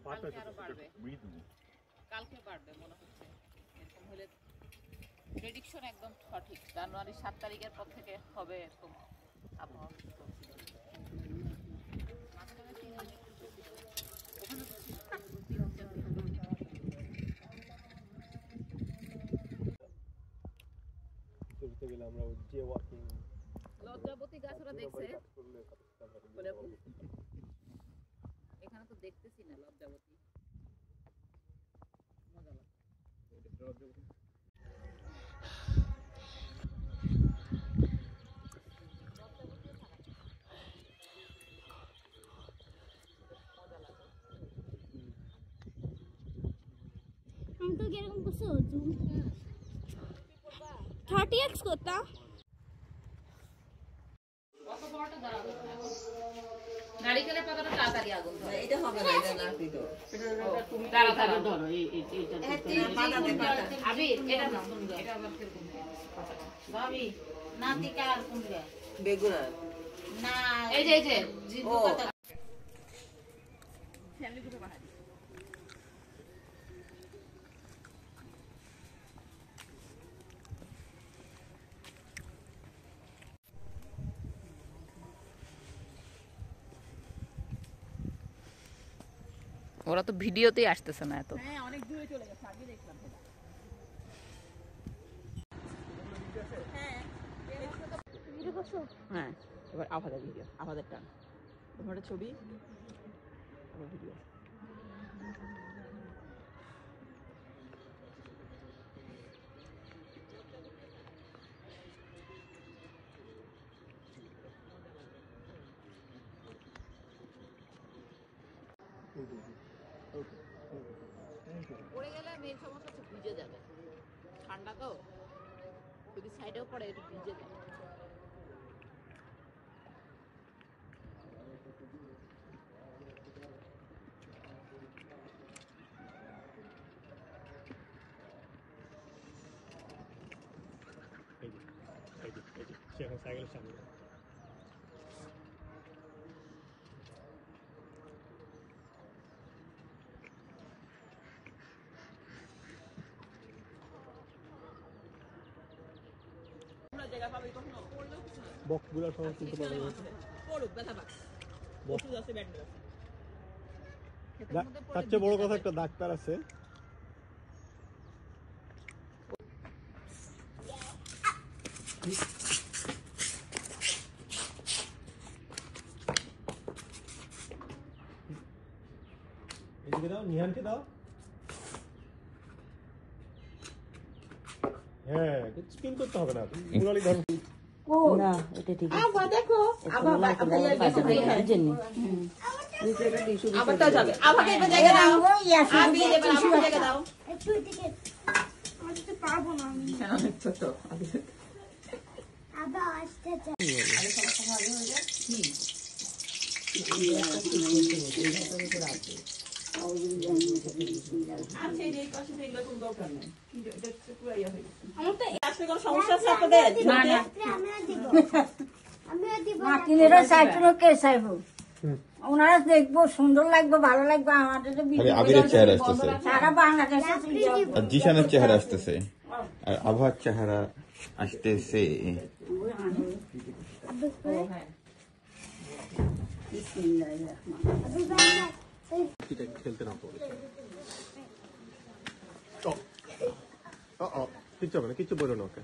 কালকে আরো বাড়বে, কালকে বাড়বে মনে হচ্ছে। এরকম হলে প্রেডিকশন একদম সঠিক, জানুয়ারি 7 তারিখের পর থেকে হবে এরকম আবহাওয়া। লজ্জাবতী গাছ ওরা দেখছে, এখানে তো দেখতেছি না লজ্জাবতী। মজা লাগে। আমি তো কিরকম করছো জুম 30x করতাম। কত বড়টা দাঁড়াবে নারিকেলের পাতাটা তাড়াতাড়ি আগুন ধরে। এটা হবে না, এটা না দিতো। এটা তুমি তাড়াতাড়ি ধরো। এইটা পাতা দে পাতা। আবি এটা নাও তুমি দাও। এটা আবার কিরকম পাতাটা ভাবি নাতিকা আর কুমড়া বেগুনা না, এই যে জিবু পাতা ফ্যামিলি গ্রুপে বানাই। ওরা তো ভিডিওতেই আসতেছে না এত। হ্যাঁ অনেক দূরে চলে গেছে, আগে দেখলাম সেটা। হ্যাঁ এবার আভাদের ভিডিও, আভাদের টান তোমার ছবি আবার ভিডিও। পড়ে গেলে মেন সমস্যা হচ্ছে ভিজে যাবে, ঠান্ডা তো যদি সাইডেও পড়ে একটু ভিজে যাবে। সাইকেলের সামনে বক্সগুলো সব কিনতে পারবে। তার চেয়ে বড় কথা একটা ডাক্তার আছে। এদিকে দাও, নিহানকে দাও। হ্যাঁ স্পিন করতে হবে না, মুরালি ধর না এটা ঠিক আছে। আবার দেখো আবার ভাইয়া গেছে জন্য আবারটা যাবে, আবারটা একটা জায়গা দাও, আবি এবার আবার জায়গা দাও। একটু দিকে আমি তো পারবো না, আমি অনেক ছোট আবি আবার আসতে চাই। আরে সমস্যা ভালো হয়ে যায় কি আচ্ছা এই পাশে এগুলো কোনো দরকার নেই, এটা পুরো ইয়া হয়ে গেছে। আমার তো আসলে কোনো সমস্যা আছে আপনাদের? না না আমিও দিব মাটিনেরা সাইটুনো কে চাইবো, ওনারা দেখবো সুন্দর লাগবে ভালো লাগবে। আমাদের তো আবিরের চেহারা আসতেছে, সারা বাংলাদেশে আর জিশানের চেহারা আসতেছে, আর আবহাওয়ার চেহারা আসতেছে। খেলতে না পড়ে কিচ্ছু হবে না, কিচ্ছু বলো না ওকে।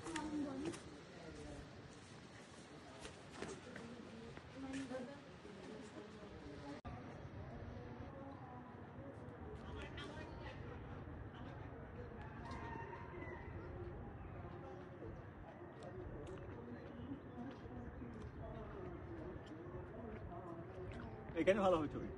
এখানে ভালো হবে ছবি।